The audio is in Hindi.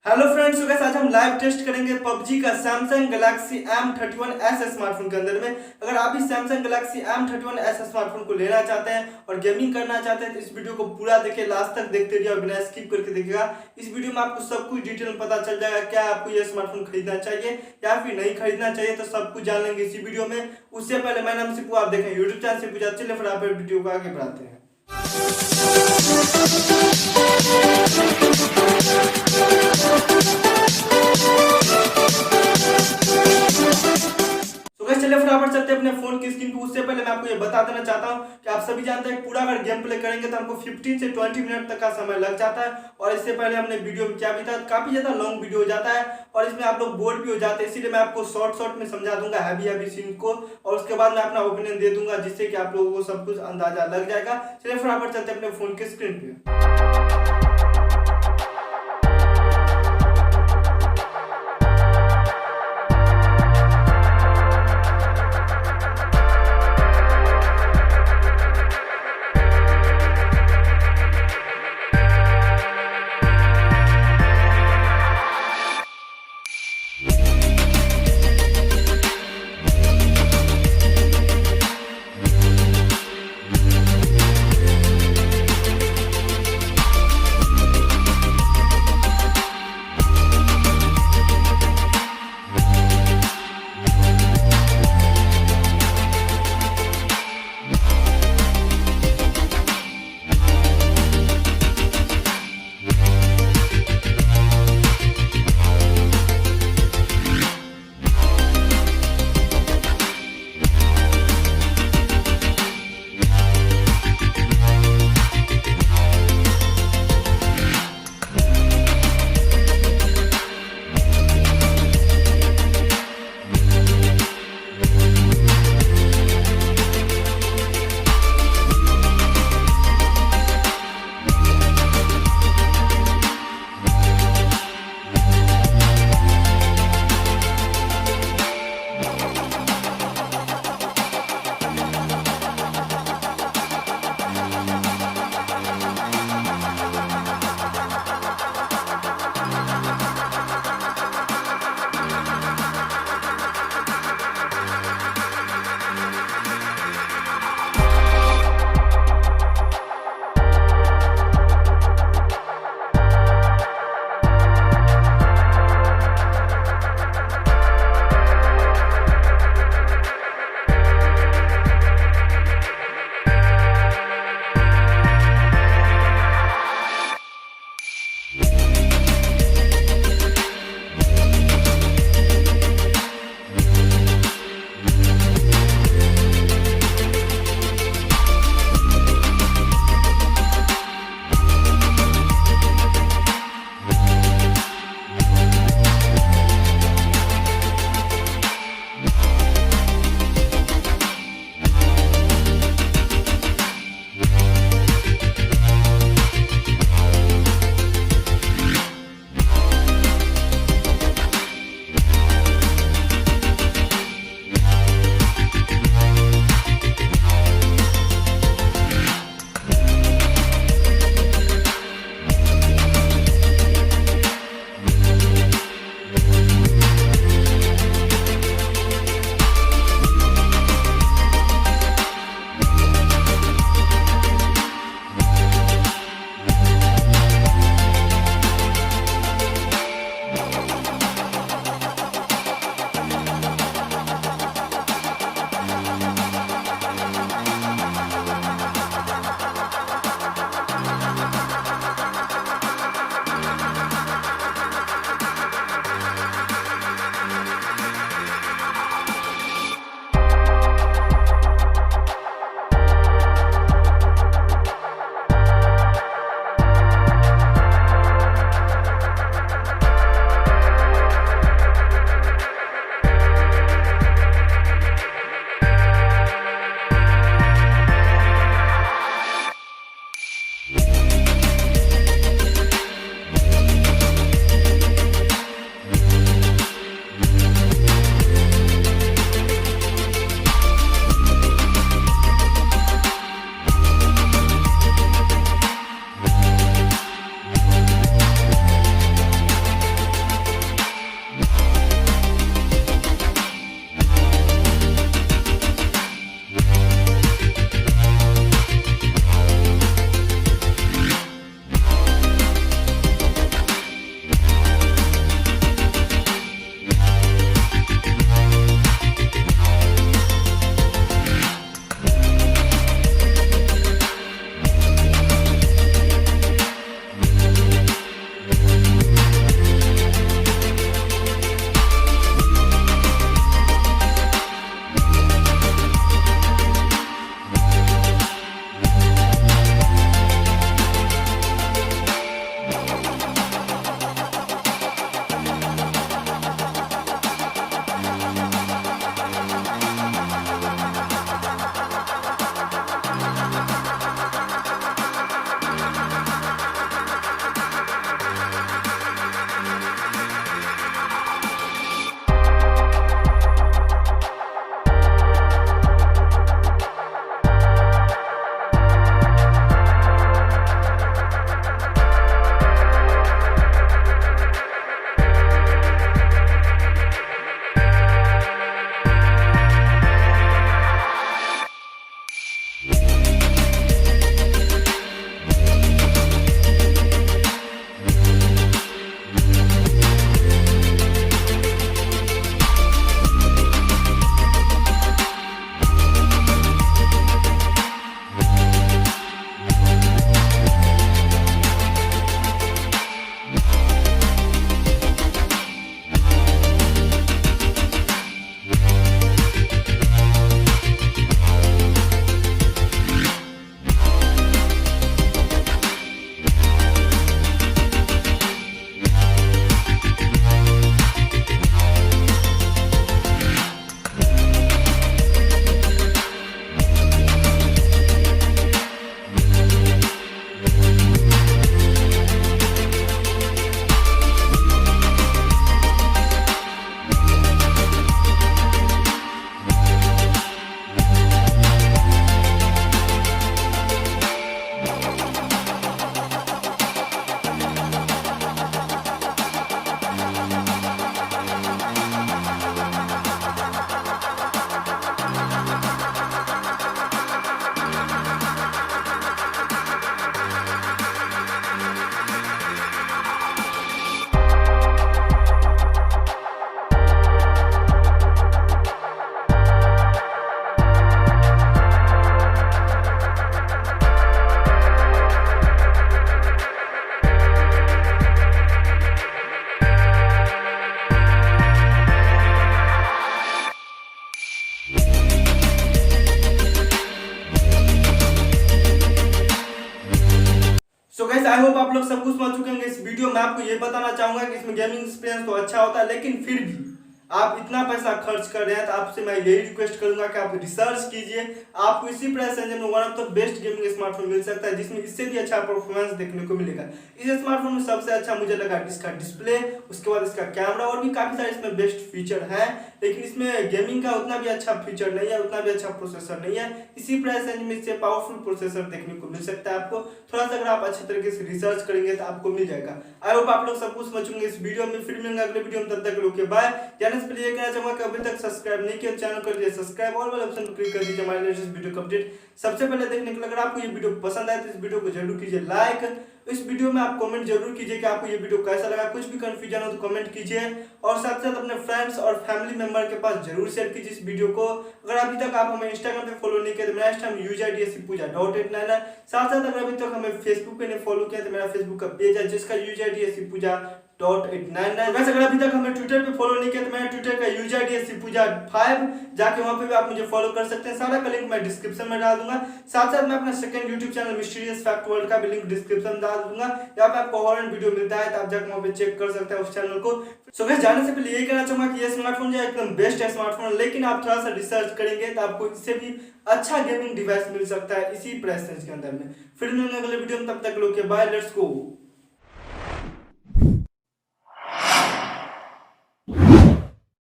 हेलो फ्रेंड्स, आज हम लाइव टेस्ट करेंगे पबजी का सैमसंग गैलेक्सी M31s स्मार्टफोन के अंदर में। अगर आप इस सैमसंग गैलेक्सी M31s स्मार्टफोन को लेना चाहते हैं और गेमिंग करना चाहते हैं तो इस वीडियो को पूरा देखिए, लास्ट तक देखते रहिए और बिना स्किप करके देखिएगा। इस वीडियो में आपको सब कुछ डिटेल में पता चल जाएगा, क्या आपको यह स्मार्टफोन खरीदना चाहिए या फिर नहीं खरीदना चाहिए, तो सब कुछ जान लेंगे इसी वीडियो में। उससे पहले मेरा नाम सिपू, आप देखें यूट्यूब चैनल से पूछा। चलिए फिर आप वीडियो को आगे बढ़ाते हैं। चलिए फटाफट चलते हैं अपने फोन की स्क्रीन पे। उससे पहले मैं आपको ये बता देना चाहता हूं कि आप सभी जानते हैं पूरा अगर गेम प्ले करेंगे तो हमको 15 से 20 मिनट तक का समय लग जाता है। और इससे पहले हमने वीडियो में क्या भी था, काफी ज्यादा लॉन्ग वीडियो हो जाता है और इसमें आप लोग बोर भी हो जाते हैं। इसीलिए मैं आपको शॉर्ट में समझा दूंगा हैवी सीन को, और उसके बाद मैं अपना ओपिनियन दे दूंगा, जिससे कि आप लोगों को सब कुछ अंदाजा लग जाएगा। चलिए फटाफट चलते हैं अपने फोन के स्क्रीन पे। होप आप लोग सब कुछ समझ चुके होंगे। इस वीडियो में आपको ये बताना चाहूंगा कि इसमें गेमिंग एक्सपीरियंस तो अच्छा होता है, लेकिन फिर भी आप इतना पैसा खर्च कर रहे हैं तो आपसे मैं यही रिक्वेस्ट करूंगा कि आप रिसर्च कीजिए। आपको इसी प्राइस रेंज में one of the best gaming smartphone मिल सकता है, जिसमें इससे भी अच्छा परफॉर्मेंस देखने को मिलेगा। इस स्मार्टफोन में सबसे अच्छा मुझे लगा इसका डिस्प्ले, उसके बाद इसका कैमरा, और भी काफी सारे इसमें बेस्ट फीचर है, लेकिन इसमें गेमिंग का उतना भी अच्छा फीचर नहीं है, उतना भी अच्छा प्रोसेसर नहीं है। इसी प्राइस रेंज में इससे पावरफुल प्रोसेसर देखने को मिल सकता है आपको। थोड़ा सा अगर आप अच्छे तरीके से रिसर्च करेंगे तो आपको मिल जाएगा। आई होप आप लोग सब कुछ समझेंगे इस वीडियो में। फिर मिलेंगे अगले वीडियो में, तब तक लोग के बाय। जाने से पहले ये कहना चाहूंगा कि अभी तक सब्सक्राइब नहीं किया चैनल कर लीजिए सब्सक्राइब, और वाले ऑप्शन पर क्लिक कर दीजिए हमारे लेटेस्ट वीडियो का अपडेट सबसे पहले देखने के लिए। अगर आपको ये वीडियो पसंद आए तो इस वीडियो को जरूर कीजिए लाइक। इस वीडियो में आप कमेंट जरूर कीजिए कि आपको ये वीडियो कैसा लगा। कुछ भी कंफ्यूजन हो तो कमेंट कीजिए, और साथ साथ अपने फ्रेंड्स और फैमिली मेंबर के पास जरूर शेयर कीजिए इस वीडियो को। अगर अभी तक आप हमें इंस्टाग्राम पे फॉलो नहीं किया तो मेरा इंस्टाग्राम UJDSCPooja.89 है। साथ साथ अगर अभी तक हमें फेसबुक पे नहीं फॉलो किया तो मेरा फेसबुक का पेज है जिसका UJDSCPooja.89 वैसे अगर अभी तक हमें ट्विटर पे फॉलो नहीं किया तो मेरा ट्विटर का UJDSCPooja5 जाके वहां पे भी आप मुझे फॉलो कर सकते हैं। सारा का लिंक मैं डिस्क्रिप्शन में डाल दूंगा। साथ साथ मैं अपना second YouTube channel mysterious fact world का भी लिंक डिस्क्रिप्शन में डाल दूंगा। यहाँ पे आपको हॉरर वीडियो मिलता है तो आप जाकर वहां पे चेक कर सकते हैं उस चैनल को। सो गाइस, जाने से पहले ये कहना चाहूंगा कि ये स्मार्टफोन जो है एकदम बेस्ट है स्मार्टफोन, लेकिन आप थोड़ा सा रिसर्च करेंगे तो आपको इससे भी अच्छा गेमिंग डिवाइस मिल सकता है इसी प्राइस रेंज के अंदर में। फिर मिलेंगे अगले वीडियो में, तब तक लोग के बाय, लेट्स गो।